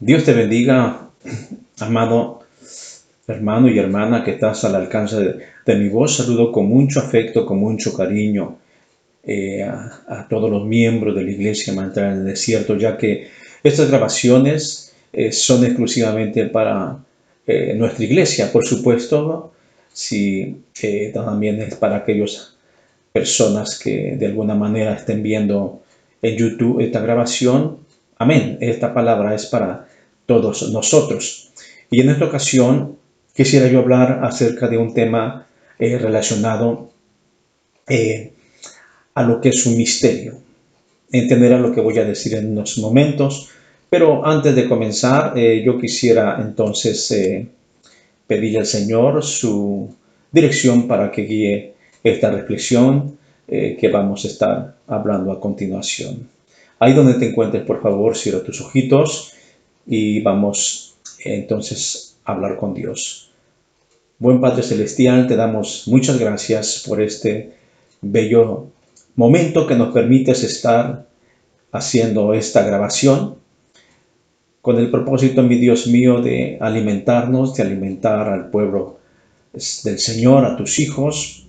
Dios te bendiga, amado hermano y hermana que estás al alcance de mi voz. Saludo con mucho afecto, con mucho cariño a todos los miembros de la Iglesia Manantial del Desierto, ya que estas grabaciones son exclusivamente para nuestra iglesia. Por supuesto, si también es para aquellas personas que de alguna manera estén viendo en YouTube esta grabación. Amén. Esta palabra es para todos nosotros. Y en esta ocasión quisiera yo hablar acerca de un tema relacionado a lo que es un misterio. Entenderán lo que voy a decir en unos momentos, pero antes de comenzar, yo quisiera entonces pedirle al Señor su dirección para que guíe esta reflexión que vamos a estar hablando a continuación. Ahí donde te encuentres, por favor, cierra tus ojitos y vamos entonces a hablar con Dios. Buen Padre Celestial, te damos muchas gracias por este bello momento que nos permites estar haciendo esta grabación con el propósito, mi Dios mío, de alimentarnos, de alimentar al pueblo del Señor, a tus hijos.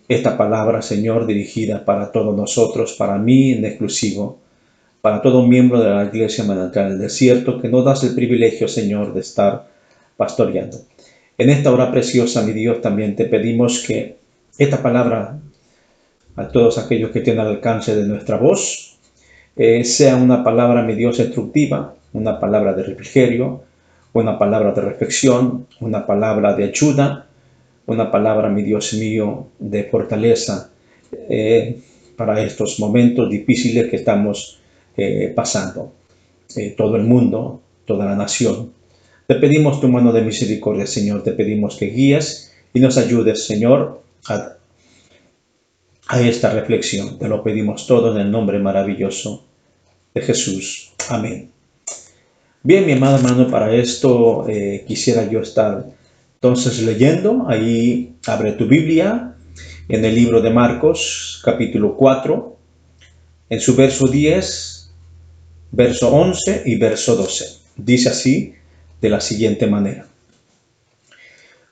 Esta palabra, Señor, dirigida para todos nosotros, para mí en exclusivo, para todo miembro de la Iglesia Manantial del Desierto, que nos das el privilegio, Señor, de estar pastoreando. En esta hora preciosa, mi Dios, también te pedimos que esta palabra, a todos aquellos que tienen al alcance de nuestra voz, sea una palabra, mi Dios, instructiva, una palabra de refrigerio, una palabra de reflexión, una palabra de ayuda, una palabra, mi Dios mío, de fortaleza para estos momentos difíciles que estamos pasando. Todo el mundo, toda la nación. Te pedimos tu mano de misericordia, Señor. Te pedimos que guíes y nos ayudes, Señor, a esta reflexión. Te lo pedimos todo en el nombre maravilloso de Jesús. Amén. Bien, mi amado hermano, para esto quisiera yo estar entonces leyendo. Ahí abre tu Biblia en el libro de Marcos, capítulo 4, en su verso 10, verso 11 y verso 12. Dice así, de la siguiente manera.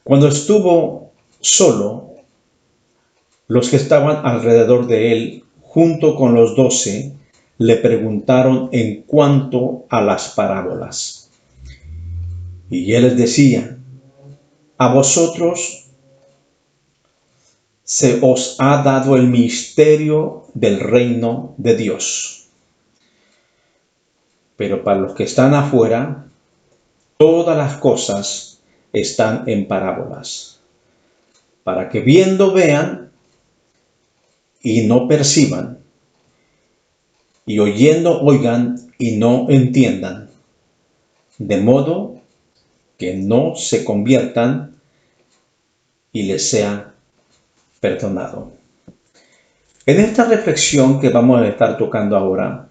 Cuando estuvo solo, los que estaban alrededor de él, junto con los 12, le preguntaron en cuanto a las parábolas. Y él les decía, a vosotros se os ha dado el misterio del reino de Dios. Pero para los que están afuera, todas las cosas están en parábolas, para que viendo vean y no perciban, y oyendo oigan y no entiendan, de modo que no se conviertan y les sea perdonado. En esta reflexión que vamos a estar tocando ahora,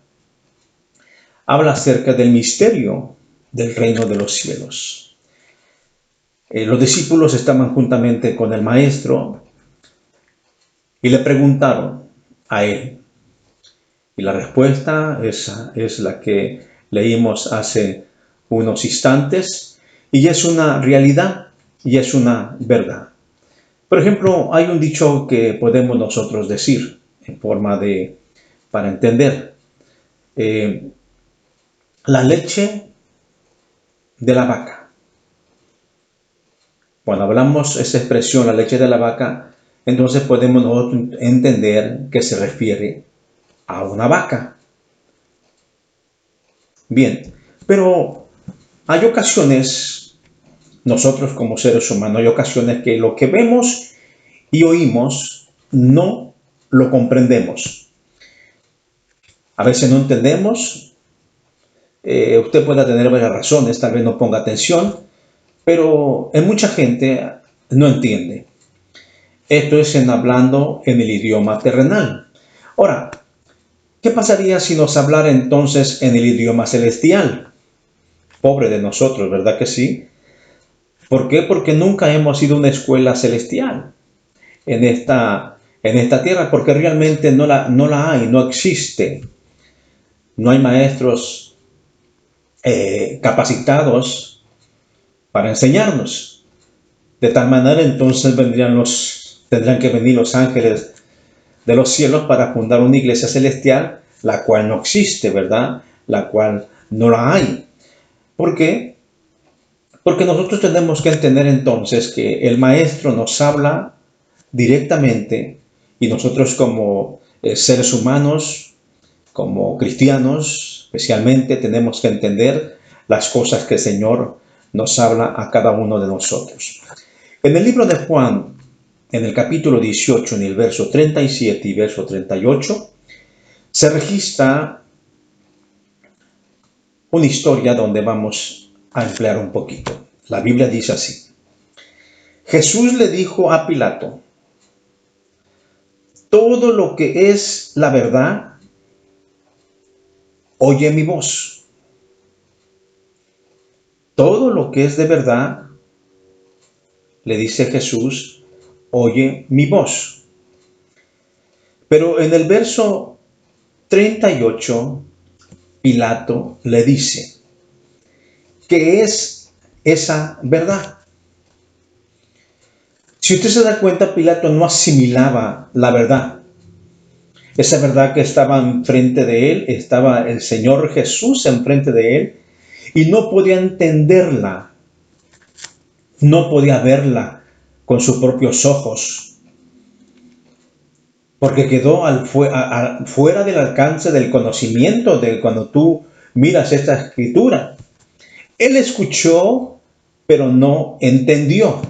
habla acerca del misterio del reino de los cielos. Los discípulos estaban juntamente con el maestro y le preguntaron a él. Y la respuesta es la que leímos hace unos instantes y es una realidad y es una verdad. Por ejemplo, hay un dicho que podemos nosotros decir en forma para entender. La leche de la vaca. Cuando hablamos esa expresión, la leche de la vaca, entonces podemos nosotros entender que se refiere a una vaca. Bien, pero hay ocasiones, nosotros como seres humanos, hay ocasiones que lo que vemos y oímos no lo comprendemos. A veces no entendemos, usted puede tener varias razones, tal vez no ponga atención, pero en mucha gente no entiende. Esto es hablando en el idioma terrenal. Ahora, ¿qué pasaría si nos hablara entonces en el idioma celestial? Pobre de nosotros, ¿verdad que sí? ¿Por qué? Porque nunca hemos ido a una escuela celestial en esta tierra, porque realmente no la hay, no existe. No hay maestros capacitados para enseñarnos. De tal manera entonces tendrán que venir los ángeles de los cielos para fundar una iglesia celestial, la cual no existe, ¿verdad? La cual no la hay. ¿Por qué? Porque nosotros tenemos que entender entonces que el Maestro nos habla directamente y nosotros como seres humanos, como cristianos, especialmente tenemos que entender las cosas que el Señor nos habla a cada uno de nosotros. En el libro de Juan, en el capítulo 18, en el verso 37 y verso 38, se registra una historia donde vamos a emplear un poquito. La Biblia dice así: Jesús le dijo a Pilato: todo lo que es la verdad, oye mi voz. Todo lo que es de verdad, le dice Jesús, oye mi voz. Pero en el verso 38, Pilato le dice: ¿qué es esa verdad? Si usted se da cuenta, Pilato no asimilaba la verdad. Esa verdad que estaba enfrente de él, estaba el Señor Jesús enfrente de él, y no podía entenderla, no podía verla con sus propios ojos, porque quedó fuera del alcance del conocimiento de cuando tú miras esta escritura. Él escuchó, pero no entendió.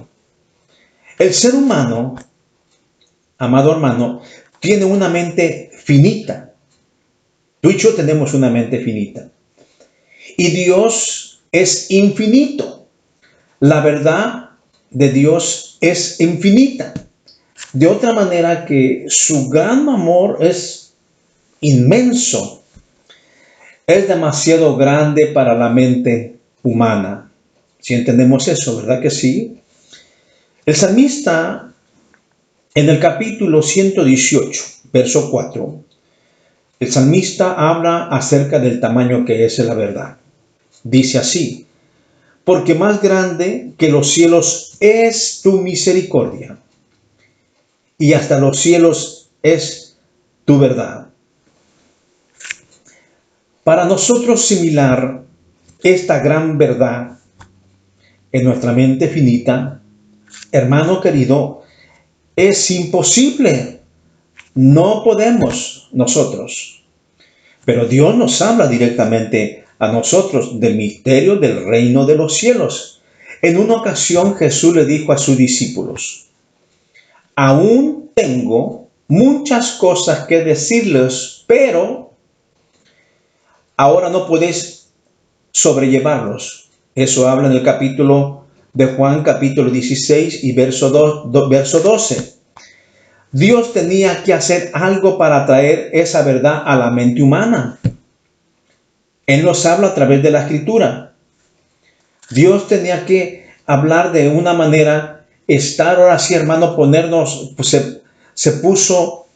El ser humano, amado hermano, tiene una mente finita. Tú y yo tenemos una mente finita. Y Dios es infinito. La verdad de Dios es infinita. De otra manera que su gran amor es inmenso. Es demasiado grande para la mente humana. Si entendemos eso, ¿verdad que sí? El salmista, en el capítulo 118, verso 4, el salmista habla acerca del tamaño que es la verdad. Dice así: porque más grande que los cielos es tu misericordia, y hasta los cielos es tu verdad. Para nosotros similar esta gran verdad en nuestra mente finita, hermano querido, es imposible. No podemos nosotros. Pero Dios nos habla directamente a nosotros del misterio del reino de los cielos. En una ocasión Jesús le dijo a sus discípulos: aún tengo muchas cosas que decirles, pero ahora no podéis sobrellevarlos. Eso habla en el capítulo de Juan, capítulo 16 y verso 12. Dios tenía que hacer algo para traer esa verdad a la mente humana. Él nos habla a través de la escritura. Dios tenía que hablar de una manera, estar ahora sí, hermano, ponernos, pues se puso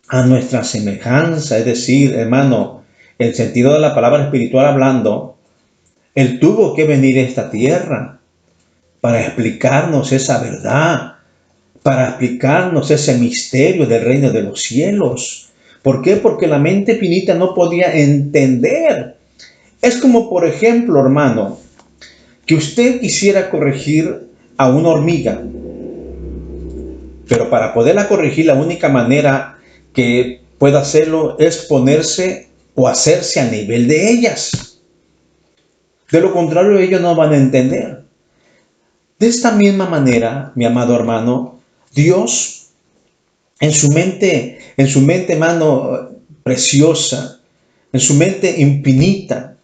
a nuestra semejanza, es decir, hermano, en el sentido de la palabra espiritual hablando, Él tuvo que venir a esta tierra para explicarnos esa verdad, para explicarnos ese misterio del reino de los cielos. ¿Por qué? Porque la mente finita no podía entender. Es como, por ejemplo, hermano, que usted quisiera corregir a una hormiga, pero para poderla corregir la única manera que pueda hacerlo es ponerse o hacerse a nivel de ellas. De lo contrario, ellos no van a entender. De esta misma manera, mi amado hermano, Dios en su mente, hermano, preciosa, en su mente infinita,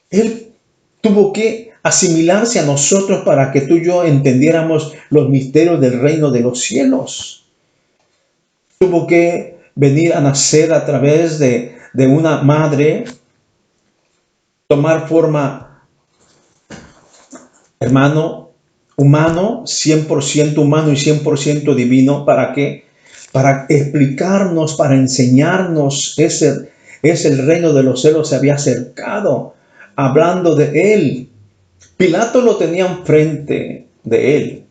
Él tuvo que asimilarse a nosotros para que tú y yo entendiéramos los misterios del reino de los cielos. Tuvo que venir a nacer a través de una madre, tomar forma, hermano, humano, 100% humano y 100% divino. ¿Para qué? Para explicarnos, para enseñarnos Es el reino de los cielos se había acercado, hablando de él. Pilato lo tenía enfrente de él.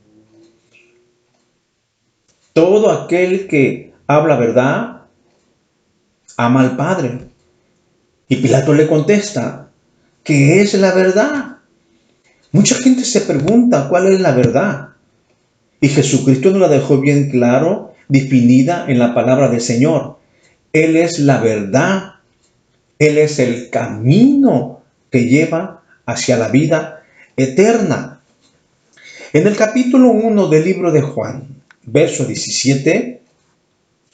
Todo aquel que habla verdad, ama al Padre. Y Pilato le contesta, ¿qué es la verdad? Mucha gente se pregunta cuál es la verdad. Y Jesucristo nos la dejó bien claro, definida en la palabra del Señor. Él es la verdad. Él es el camino que lleva hacia la vida eterna. En el capítulo 1 del libro de Juan, verso 17,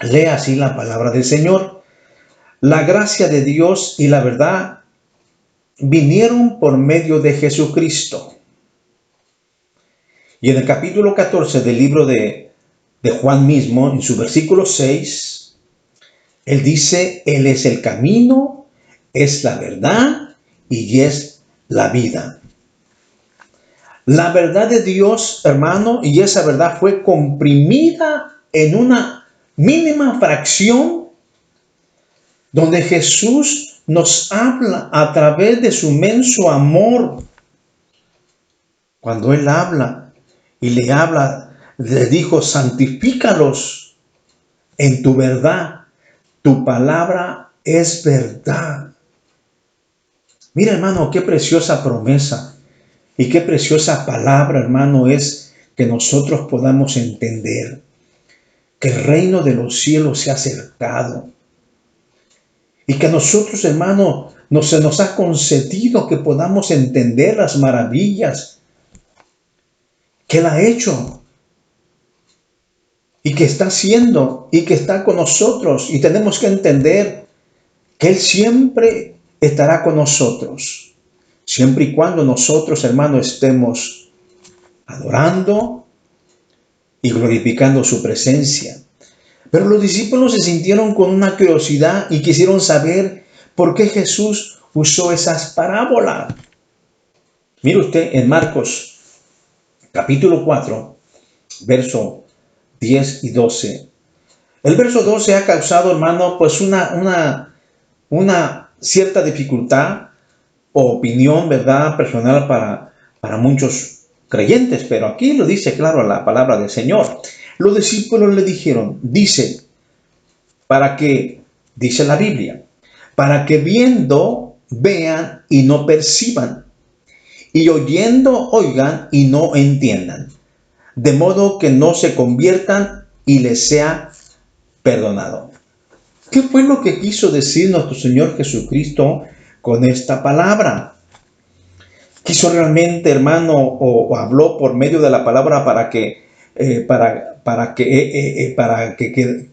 lee así la palabra del Señor. La gracia de Dios y la verdad vinieron por medio de Jesucristo. Y en el capítulo 14 del libro de Juan mismo, en su versículo 6, él dice, Él es el camino, es la verdad y es la vida. La verdad de Dios, hermano, y esa verdad fue comprimida en una mínima fracción donde Jesús nos habla a través de su inmenso amor. Cuando Él habla y le dijo, santifícalos en tu verdad. Tu palabra es verdad. Mira, hermano, qué preciosa promesa y qué preciosa palabra, hermano, es que nosotros podamos entender que el reino de los cielos se ha acercado y que a nosotros, hermano, se nos ha concedido que podamos entender las maravillas que Él ha hecho y que está haciendo y que está con nosotros. Y tenemos que entender que Él siempre estará con nosotros, siempre y cuando nosotros, hermano, estemos adorando y glorificando su presencia. Pero los discípulos se sintieron con una curiosidad y quisieron saber por qué Jesús usó esas parábolas. Mire usted en Marcos capítulo 4, verso 10 y 12. El verso 12 ha causado, hermano, pues una cierta dificultad o opinión, ¿verdad?, personal para muchos creyentes, pero aquí lo dice claro la palabra del Señor. Los discípulos le dijeron, dice la Biblia, para que viendo vean y no perciban, y oyendo oigan y no entiendan, de modo que no se conviertan y les sea perdonado. ¿Qué fue lo que quiso decir nuestro Señor Jesucristo con esta palabra? Quiso realmente, hermano, o habló por medio de la palabra para que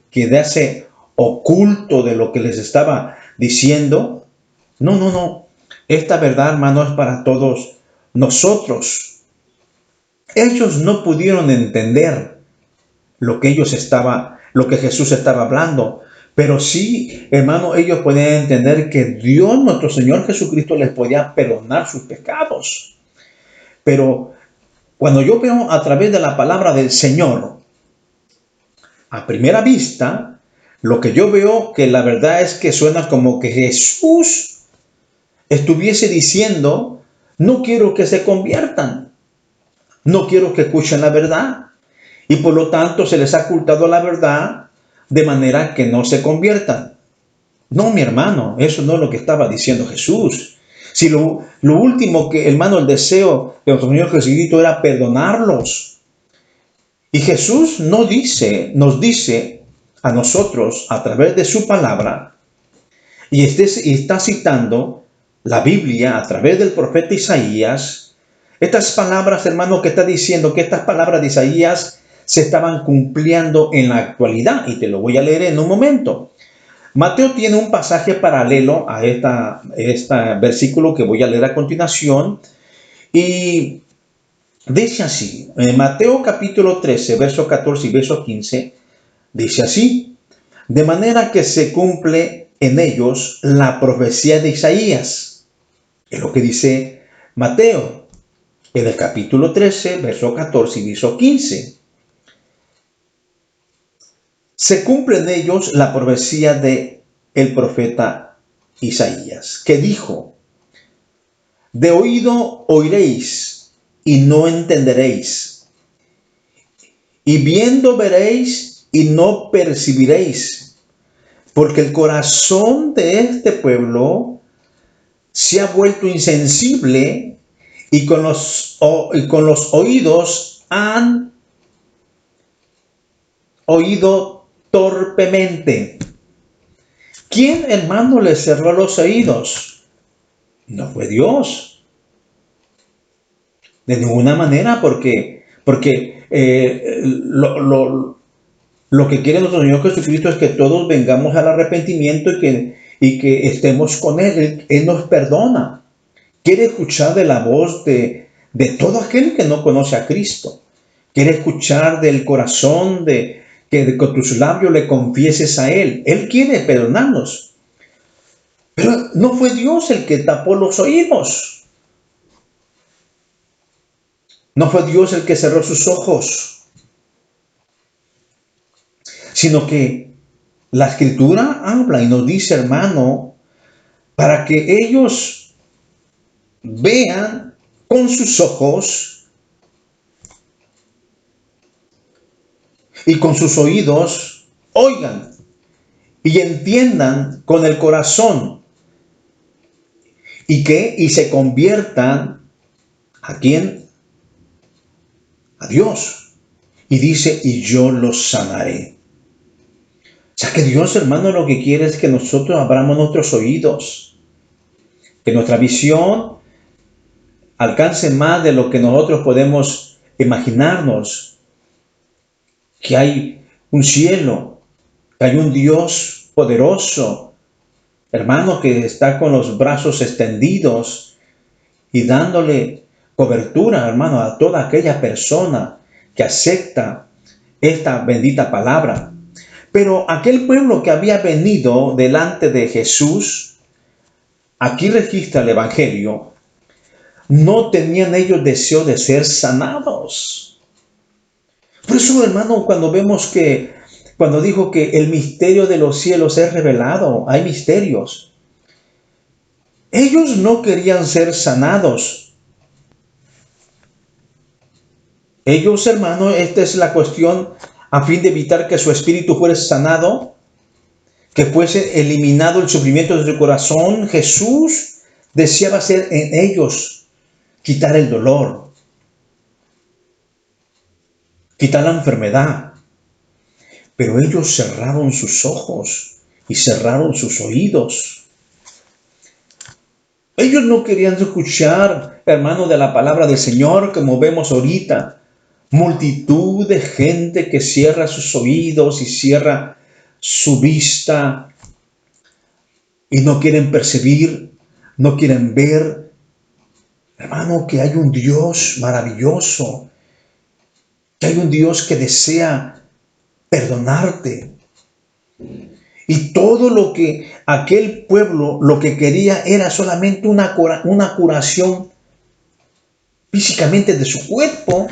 quedase oculto de lo que les estaba diciendo. No. Esta verdad, hermano, es para todos nosotros. Ellos no pudieron entender lo que Jesús estaba hablando. Pero sí, hermano, ellos podían entender que Dios, nuestro Señor Jesucristo, les podía perdonar sus pecados. Pero cuando yo veo a través de la palabra del Señor, a primera vista, lo que yo veo que la verdad es que suena como que Jesús estuviese diciendo, no quiero que se conviertan, no quiero que escuchen la verdad. Y por lo tanto se les ha ocultado la verdad de manera que no se conviertan. No, mi hermano, eso no es lo que estaba diciendo Jesús. Si lo último que, hermano, el deseo de nuestro Señor Jesucristo era perdonarlos. Y Jesús nos dice a nosotros a través de su palabra, y está citando la Biblia a través del profeta Isaías, estas palabras, hermano, que está diciendo que estas palabras de Isaías se estaban cumpliendo en la actualidad, y te lo voy a leer en un momento. Mateo tiene un pasaje paralelo a este versículo que voy a leer a continuación, y dice así, en Mateo capítulo 13, verso 14 y verso 15, dice así, de manera que se cumple en ellos la profecía de Isaías, es lo que dice Mateo, en el capítulo 13, verso 14 y verso 15. Se cumple en ellos la profecía de el profeta Isaías, que dijo: de oído oiréis y no entenderéis, y viendo veréis y no percibiréis, porque el corazón de este pueblo se ha vuelto insensible y con los oídos han oído torpemente. ¿Quién, hermano, le cerró los oídos? No fue Dios. De ninguna manera, porque lo que quiere nuestro Señor Jesucristo es que todos vengamos al arrepentimiento y que estemos con Él. Él nos perdona. Quiere escuchar de la voz de todo aquel que no conoce a Cristo. Quiere escuchar del corazón que con tus labios le confieses a Él. Él quiere perdonarnos. Pero no fue Dios el que tapó los oídos. No fue Dios el que cerró sus ojos. Sino que la Escritura habla y nos dice, hermano, para que ellos vean con sus ojos y con sus oídos, oigan y entiendan con el corazón y se conviertan ¿a quién? A Dios. Y dice, y yo los sanaré. O sea que Dios, hermano, lo que quiere es que nosotros abramos nuestros oídos, que nuestra visión alcance más de lo que nosotros podemos imaginarnos, que hay un cielo, que hay un Dios poderoso, hermano, que está con los brazos extendidos y dándole cobertura, hermano, a toda aquella persona que acepta esta bendita palabra. Pero aquel pueblo que había venido delante de Jesús, aquí registra el Evangelio, no tenían ellos deseo de ser sanados. Por eso, hermano, cuando dijo que el misterio de los cielos es revelado, hay misterios. Ellos no querían ser sanados. Ellos, hermano, esta es la cuestión a fin de evitar que su espíritu fuese sanado, que fuese eliminado el sufrimiento de su corazón. Jesús deseaba hacer en ellos, quitar el dolor, quitar la enfermedad. Pero ellos cerraron sus ojos y cerraron sus oídos. Ellos no querían escuchar, hermano, de la palabra del Señor, como vemos ahorita. Multitud de gente que cierra sus oídos y cierra su vista y no quieren percibir, no quieren ver, hermano, que hay un Dios maravilloso, que hay un Dios que desea perdonarte. Y todo lo que aquel pueblo lo que quería era solamente una curación físicamente de su cuerpo.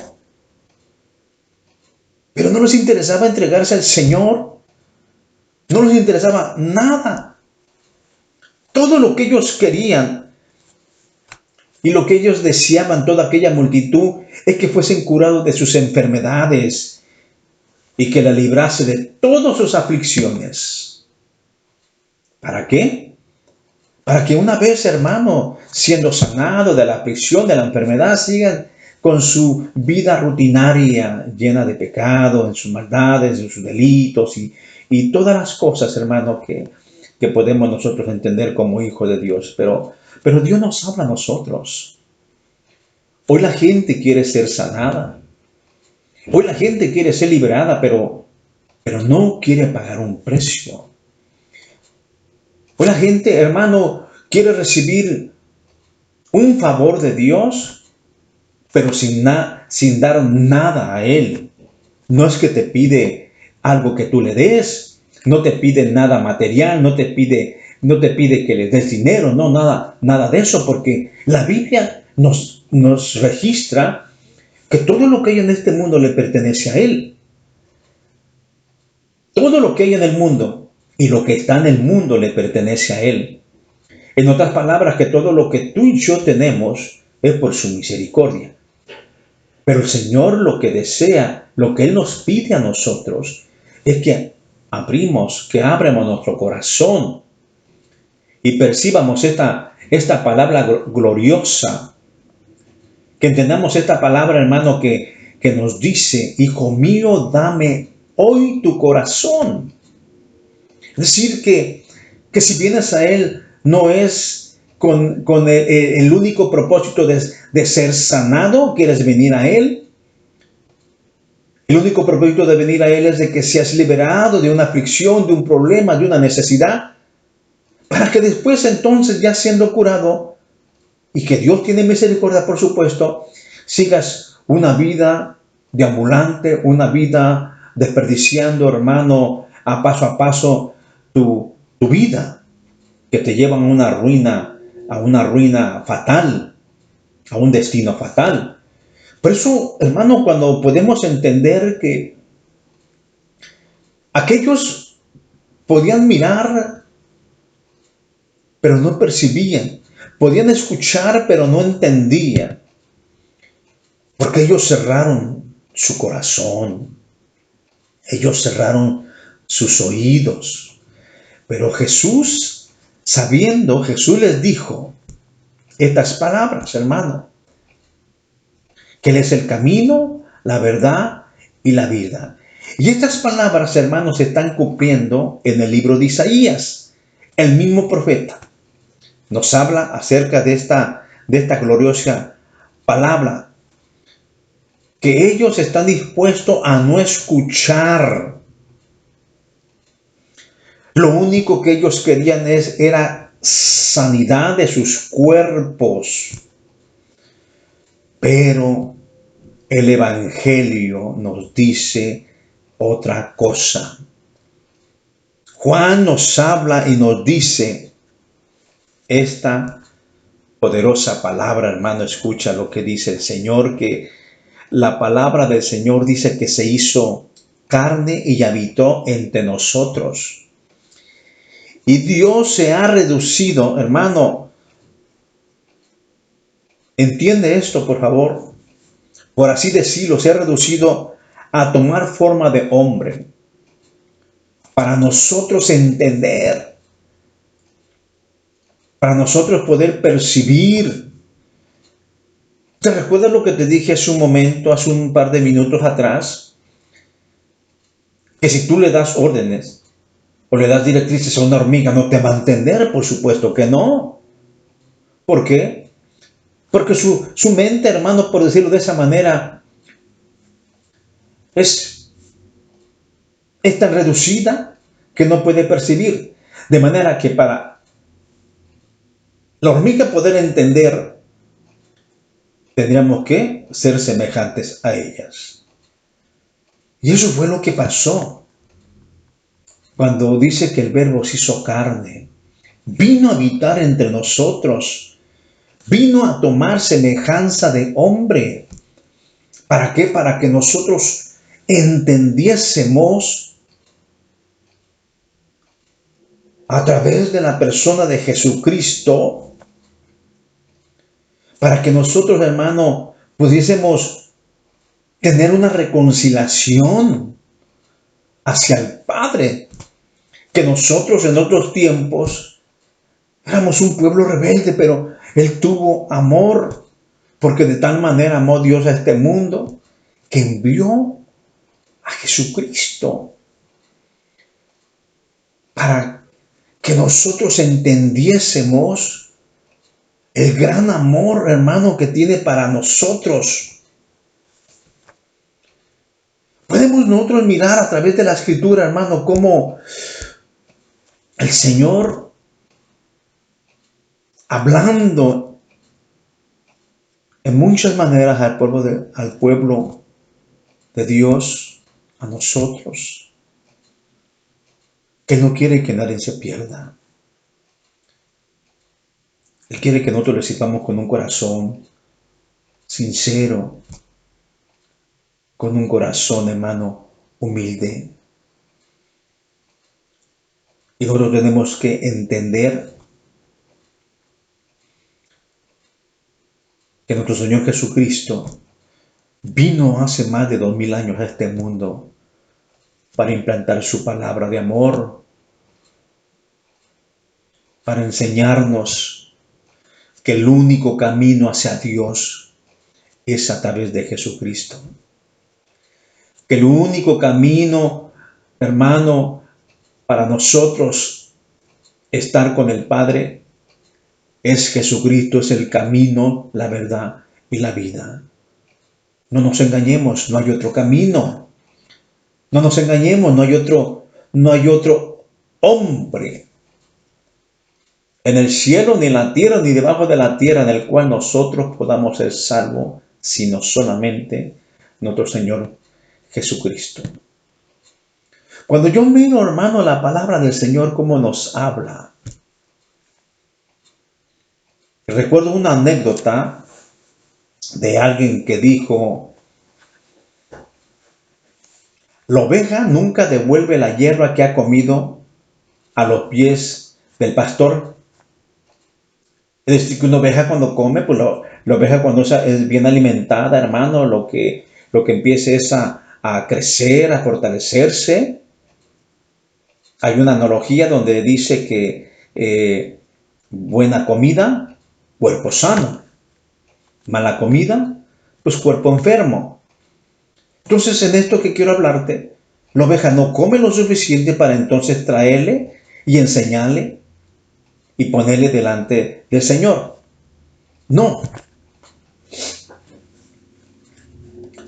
Pero no les interesaba entregarse al Señor. No les interesaba nada. Todo lo que ellos querían y lo que ellos deseaban, toda aquella multitud, es que fuesen curados de sus enfermedades y que la librase de todas sus aflicciones. ¿Para qué? Para que una vez, hermano, siendo sanado de la aflicción, de la enfermedad, sigan con su vida rutinaria, llena de pecado, en sus maldades, en sus delitos y todas las cosas, hermano, que podemos nosotros entender como hijos de Dios. Pero Dios nos habla a nosotros. Hoy la gente quiere ser sanada. Hoy la gente quiere ser liberada, pero no quiere pagar un precio. Hoy la gente, hermano, quiere recibir un favor de Dios, pero sin dar nada a Él. No es que te pide algo que tú le des, no te pide nada material, no te pide que le des dinero, no, nada de eso, porque la Biblia nos registra que todo lo que hay en este mundo le pertenece a Él. Todo lo que hay en el mundo y lo que está en el mundo le pertenece a Él. En otras palabras, que todo lo que tú y yo tenemos es por su misericordia. Pero el Señor lo que desea, lo que Él nos pide a nosotros, es que que abramos nuestro corazón y percibamos esta palabra gloriosa, que entendamos esta palabra, hermano, que nos dice: hijo mío, dame hoy tu corazón. Es decir, que si vienes a Él, no es con el único propósito de ser sanado, quieres venir a Él. El único propósito de venir a Él es de que seas liberado de una aflicción, de un problema, de una necesidad, para que después, entonces, ya siendo curado, y que Dios tiene misericordia, por supuesto, sigas una vida deambulante, una vida desperdiciando, hermano, a paso tu vida, que te llevan a una ruina fatal, a un destino fatal. Por eso, hermano, cuando podemos entender que aquellos podían mirar, pero no percibían, podían escuchar, pero no entendían, porque ellos cerraron su corazón, ellos cerraron sus oídos. Pero Jesús, sabiendo, Jesús les dijo estas palabras, hermano, que Él es el camino, la verdad y la vida. Y estas palabras, hermanos, se están cumpliendo en el libro de Isaías. El mismo profeta nos habla acerca de esta gloriosa palabra, que ellos están dispuestos a no escuchar. Lo único que ellos querían era sanidad de sus cuerpos. Pero el Evangelio nos dice otra cosa. Juan nos habla y nos dice esta poderosa palabra, hermano. Escucha lo que dice el Señor, que la palabra del Señor dice que se hizo carne y habitó entre nosotros. Y Dios se ha reducido, hermano, entiende esto, por favor, por así decirlo, se ha reducido a tomar forma de hombre, para nosotros entender, para nosotros poder percibir. ¿Te recuerdas lo que te dije hace un momento, hace un par de minutos atrás? Que si tú le das órdenes o le das directrices a una hormiga, no te va a entender, por supuesto que no. ¿Por qué? Porque su mente, hermano, por decirlo de esa manera, es tan reducida que no puede percibir. De manera que para la hormiga poder entender, tendríamos que ser semejantes a ellas. Y eso fue lo que pasó cuando dice que el Verbo se hizo carne, vino a habitar entre nosotros, vino a tomar semejanza de hombre. ¿Para qué? Para que nosotros entendiésemos a través de la persona de Jesucristo, para que nosotros, hermano, pudiésemos tener una reconciliación hacia el Padre. Que nosotros en otros tiempos éramos un pueblo rebelde, pero Él tuvo amor, porque de tal manera amó Dios a este mundo, que envió a Jesucristo para que nosotros entendiésemos el gran amor, hermano, que tiene para nosotros. Podemos nosotros mirar a través de la Escritura, hermano, cómo el Señor, hablando en muchas maneras al pueblo de Dios, a nosotros, que Él no quiere que nadie se pierda. Él quiere que nosotros le sirvamos con un corazón sincero, con un corazón, hermano, humilde. Y nosotros tenemos que entender que nuestro Señor Jesucristo vino hace más de 2000 años a este mundo para implantar su palabra de amor, para enseñarnos que el único camino hacia Dios es a través de Jesucristo. Que el único camino, hermano, para nosotros estar con el Padre es Jesucristo, es el camino, la verdad y la vida. No nos engañemos, no hay otro camino. No nos engañemos, no hay otro hombre en el cielo, ni en la tierra, ni debajo de la tierra, en el cual nosotros podamos ser salvos, sino solamente nuestro Señor Jesucristo. Cuando yo miro, hermano, la palabra del Señor, cómo nos habla, recuerdo una anécdota de alguien que dijo: la oveja nunca devuelve la hierba que ha comido a los pies del pastor. Es decir, que una oveja cuando come, pues la oveja cuando es bien alimentada, hermano, lo que empieza es a crecer, a fortalecerse. Hay una analogía donde dice que buena comida, cuerpo sano. Mala comida, pues cuerpo enfermo. Entonces, en esto que quiero hablarte, la oveja no come lo suficiente para entonces traerle y enseñarle y ponerle delante del Señor. No,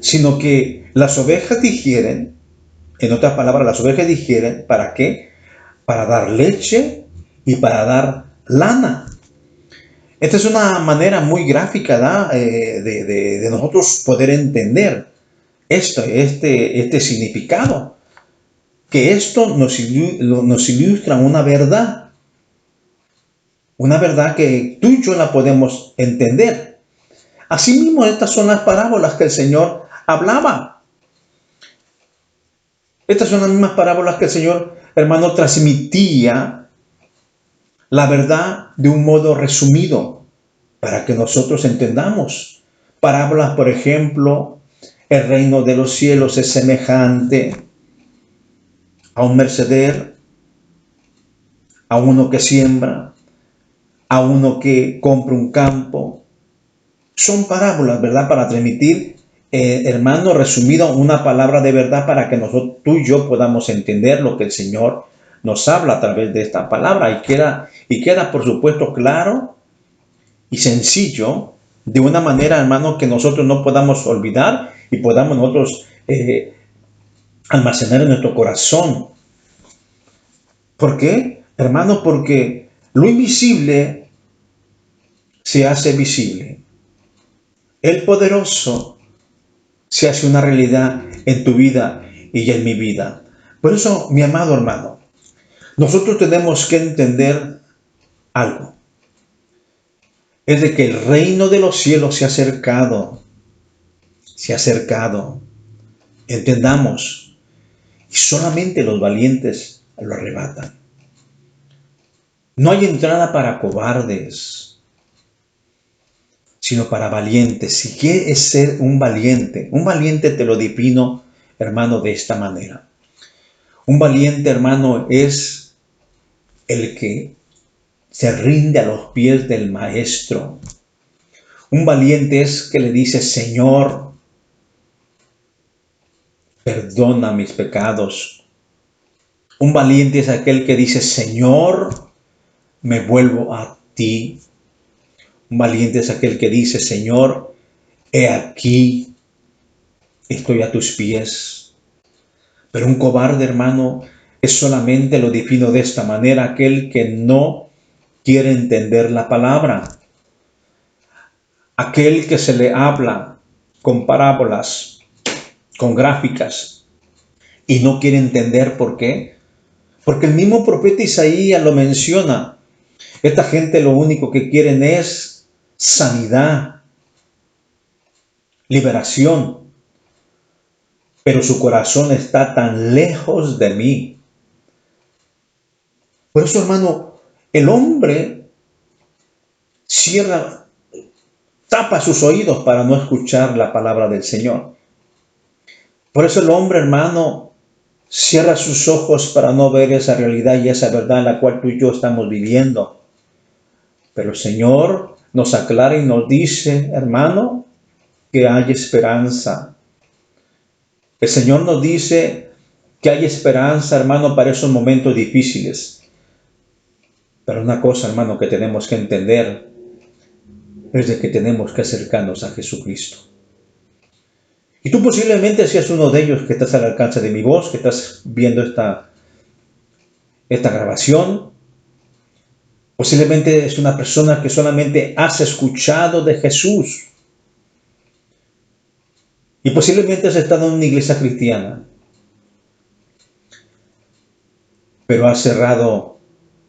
sino que las ovejas digieren, en otras palabras, las ovejas digieren, ¿para qué? Para dar leche y para dar lana. Esta es una manera muy gráfica, ¿da? De nosotros poder entender este significado. Que esto nos ilustra una verdad que tú y yo la podemos entender. Asimismo, estas son las parábolas que el Señor hablaba. Estas son las mismas parábolas que el Señor, hermano, transmitía la verdad de un modo resumido para que nosotros entendamos. Parábolas, por ejemplo, el reino de los cielos es semejante a un mercader, a uno que siembra, a uno que compra un campo. Son parábolas, ¿verdad? Para transmitir, hermano, resumido, una palabra de verdad para que nosotros, tú y yo podamos entender lo que el Señor nos habla a través de esta palabra. Y queda, por supuesto, claro y sencillo, de una manera, hermano, que nosotros no podamos olvidar y podamos nosotros almacenar en nuestro corazón. ¿Por qué, hermano? Porque lo invisible se hace visible. El poderoso se hace una realidad en tu vida y en mi vida. Por eso, mi amado hermano, nosotros tenemos que entender algo. Es de que el reino de los cielos se ha acercado. Se ha acercado. Entendamos. Y solamente los valientes lo arrebatan. No hay entrada para cobardes, sino para valientes. Si quieres ser un valiente te lo defino, hermano, de esta manera. Un valiente, hermano, es el que se rinde a los pies del maestro. Un valiente es que le dice: Señor, perdona mis pecados. Un valiente es aquel que dice: Señor, me vuelvo a ti. Un valiente es aquel que dice: Señor, he aquí, estoy a tus pies. Pero un cobarde, hermano, es solamente, lo defino de esta manera, aquel que no quiere entender la palabra. Aquel que se le habla con parábolas, con gráficas, y no quiere entender por qué. Porque el mismo profeta Isaías lo menciona. Esta gente lo único que quieren es sanidad, liberación, pero su corazón está tan lejos de mí. Por eso, hermano, el hombre tapa sus oídos para no escuchar la palabra del Señor. Por eso el hombre, hermano, cierra sus ojos para no ver esa realidad y esa verdad en la cual tú y yo estamos viviendo. Pero el Señor nos aclara y nos dice, hermano, que hay esperanza. El Señor nos dice que hay esperanza, hermano, para esos momentos difíciles. Pero una cosa, hermano, que tenemos que entender es de que tenemos que acercarnos a Jesucristo. Y tú posiblemente seas uno de ellos que estás al alcance de mi voz, que estás viendo esta grabación. Posiblemente es una persona que solamente has escuchado de Jesús. Y posiblemente has estado en una iglesia cristiana, pero has cerrado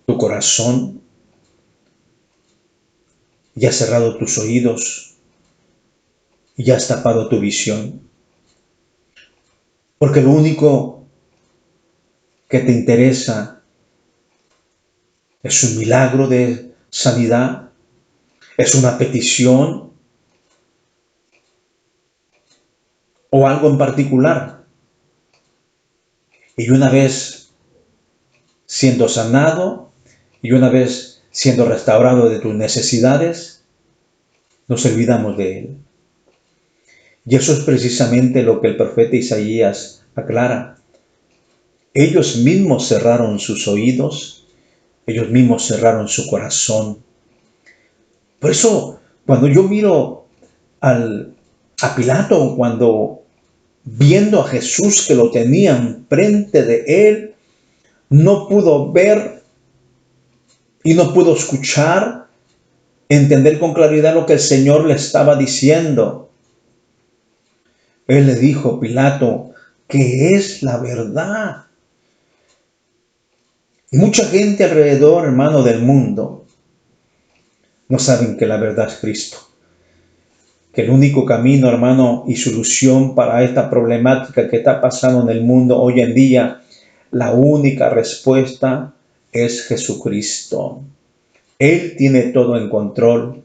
tu corazón y has cerrado tus oídos y has tapado tu visión. Porque lo único que te interesa es un milagro de sanidad, es una petición o algo en particular. Y una vez siendo sanado y una vez siendo restaurado de tus necesidades, nos olvidamos de Él. Y eso es precisamente lo que el profeta Isaías aclara. Ellos mismos cerraron sus oídos, ellos mismos cerraron su corazón. Por eso, cuando yo miro a Pilato, cuando viendo a Jesús que lo tenía enfrente de él, no pudo ver y no pudo escuchar, entender con claridad lo que el Señor le estaba diciendo. Él le dijo, Pilato, ¿qué es la verdad? Y mucha gente alrededor, hermano, del mundo, no saben que la verdad es Cristo. Que el único camino, hermano, y solución para esta problemática que está pasando en el mundo hoy en día, la única respuesta es Jesucristo. Él tiene todo en control.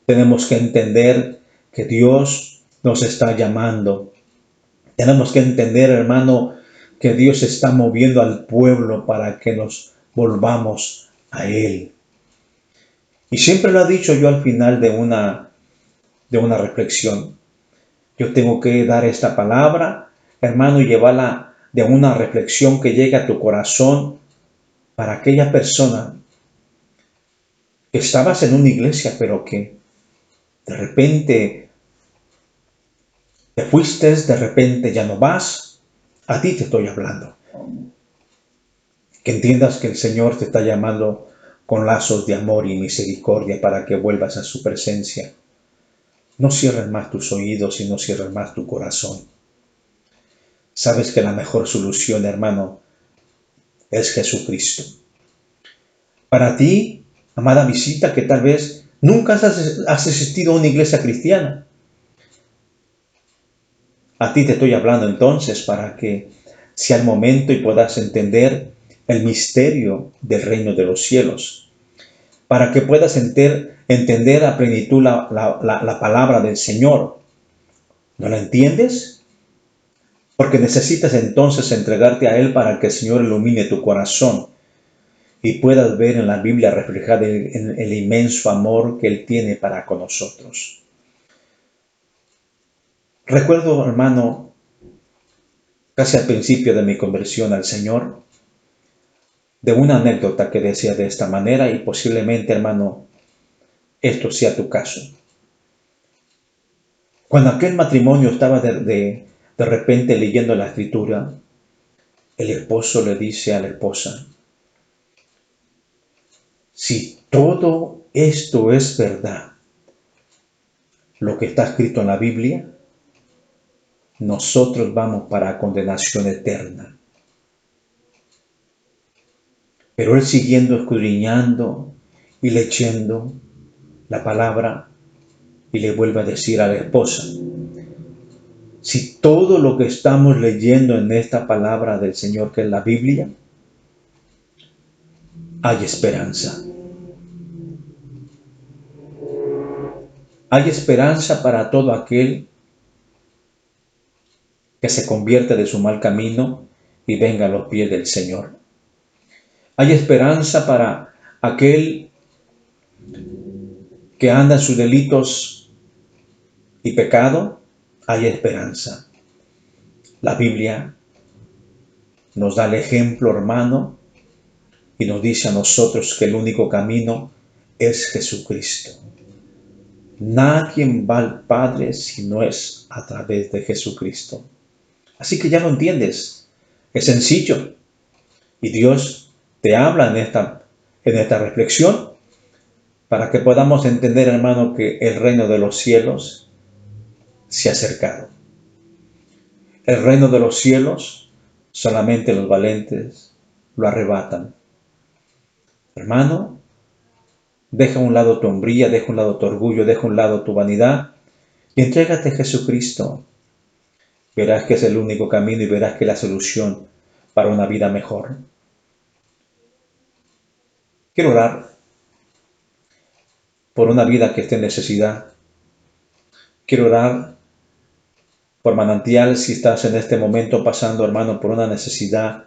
Tenemos que entender que Dios nos está llamando. Tenemos que entender, hermano, que Dios está moviendo al pueblo para que nos volvamos a Él. Y siempre lo he dicho yo al final de una reflexión. Yo tengo que dar esta palabra, hermano, y llevarla de una reflexión que llegue a tu corazón para aquella persona que estabas en una iglesia, pero que de repente te fuiste, de repente ya no vas. A ti te estoy hablando. Que entiendas que el Señor te está llamando con lazos de amor y misericordia para que vuelvas a su presencia. No cierres más tus oídos y no cierres más tu corazón. Sabes que la mejor solución, hermano, es Jesucristo. Para ti, amada visita, que tal vez nunca has asistido a una iglesia cristiana. A ti te estoy hablando entonces para que sea el momento y puedas entender el misterio del reino de los cielos. Para que puedas entender a plenitud la palabra del Señor. ¿No la entiendes? Porque necesitas entonces entregarte a Él para que el Señor ilumine tu corazón y puedas ver en la Biblia reflejado el inmenso amor que Él tiene para con nosotros. Recuerdo, hermano, casi al principio de mi conversión al Señor, de una anécdota que decía de esta manera y posiblemente, hermano, esto sea tu caso. Cuando aquel matrimonio estaba de repente leyendo la Escritura, el esposo le dice a la esposa, si todo esto es verdad, lo que está escrito en la Biblia, nosotros vamos para condenación eterna. Pero él siguiendo escudriñando y leyendo la palabra y le vuelve a decir a la esposa, si todo lo que estamos leyendo en esta palabra del Señor que es la Biblia, hay esperanza. Hay esperanza para todo aquel que se convierte de su mal camino y venga a los pies del Señor. Hay esperanza para aquel que anda en sus delitos y pecado. Hay esperanza. La Biblia nos da el ejemplo, hermano, y nos dice a nosotros que el único camino es Jesucristo. Nadie va al Padre si no es a través de Jesucristo. Así que ya lo entiendes. Es sencillo. Y Dios te habla en esta reflexión para que podamos entender, hermano, que el reino de los cielos se ha acercado. El reino de los cielos solamente los valientes lo arrebatan. Hermano, deja a un lado tu hombría, deja a un lado tu orgullo, deja a un lado tu vanidad y entrégate a Jesucristo. Verás que es el único camino y verás que es la solución para una vida mejor. Quiero orar por una vida que esté en necesidad. Quiero orar por Manantial si estás en este momento pasando, hermano, por una necesidad,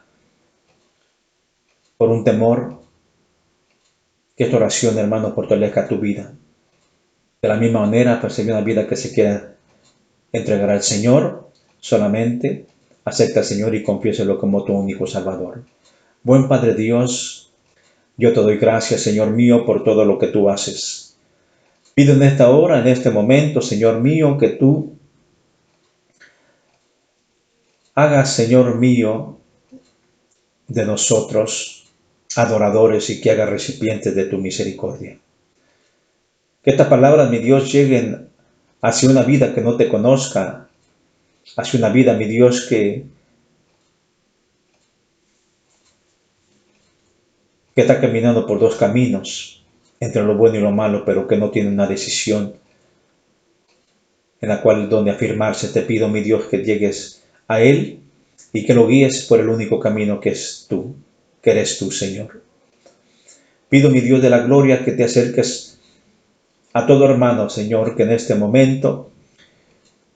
por un temor. Que esta oración, hermano, fortalezca tu vida. De la misma manera, perseguir una vida que se quiera entregar al Señor, solamente acepta al Señor y confiéselo como tu único Salvador. Buen Padre Dios, yo te doy gracias, Señor mío, por todo lo que tú haces. Pido en esta hora, en este momento, Señor mío, que tú hagas, Señor mío, de nosotros adoradores y que hagas recipientes de tu misericordia. Que estas palabras, mi Dios, lleguen hacia una vida que no te conozca, hacia una vida, mi Dios, que está caminando por dos caminos, entre lo bueno y lo malo, pero que no tiene una decisión en la cual donde afirmarse. Te pido, mi Dios, que llegues a Él y que lo guíes por el único camino que es tú, que eres tú, Señor. Pido, mi Dios de la gloria, que te acerques a todo hermano, Señor, que en este momento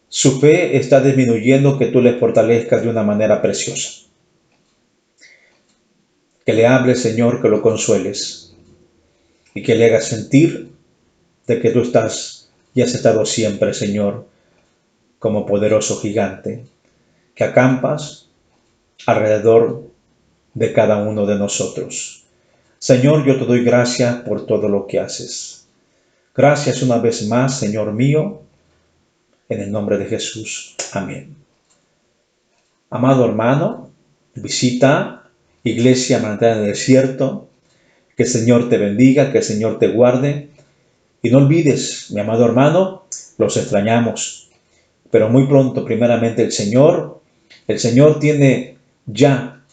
su fe está disminuyendo, que tú le fortalezcas de una manera preciosa. Que le hables, Señor, que lo consueles y que le hagas sentir de que tú estás y has estado siempre, Señor, como poderoso gigante, que acampas alrededor de cada uno de nosotros. Señor, yo te doy gracias por todo lo que haces. Gracias una vez más, Señor mío, en el nombre de Jesús. Amén. Amado hermano, visita Iglesia Manantial en el Desierto. Que el Señor te bendiga, que el Señor te guarde. Y no olvides, mi amado hermano, los extrañamos. Pero muy pronto, primeramente, el Señor tiene ya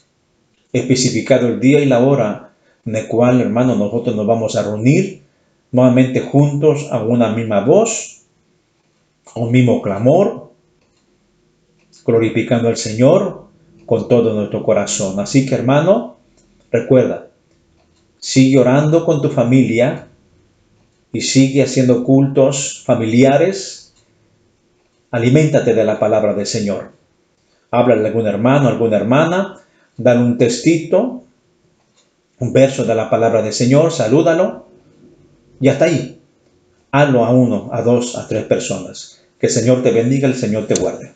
especificado el día y la hora en el cual, hermano, nosotros nos vamos a reunir nuevamente juntos a una misma voz, a un mismo clamor, glorificando al Señor con todo nuestro corazón. Así que, hermano, recuerda, sigue orando con tu familia y sigue haciendo cultos familiares. Aliméntate de la palabra del Señor. Háblale a algún hermano, alguna hermana, dale un textito, un verso de la palabra del Señor, salúdalo y hasta ahí. Hazlo a uno, a dos, a tres personas. Que el Señor te bendiga, el Señor te guarde.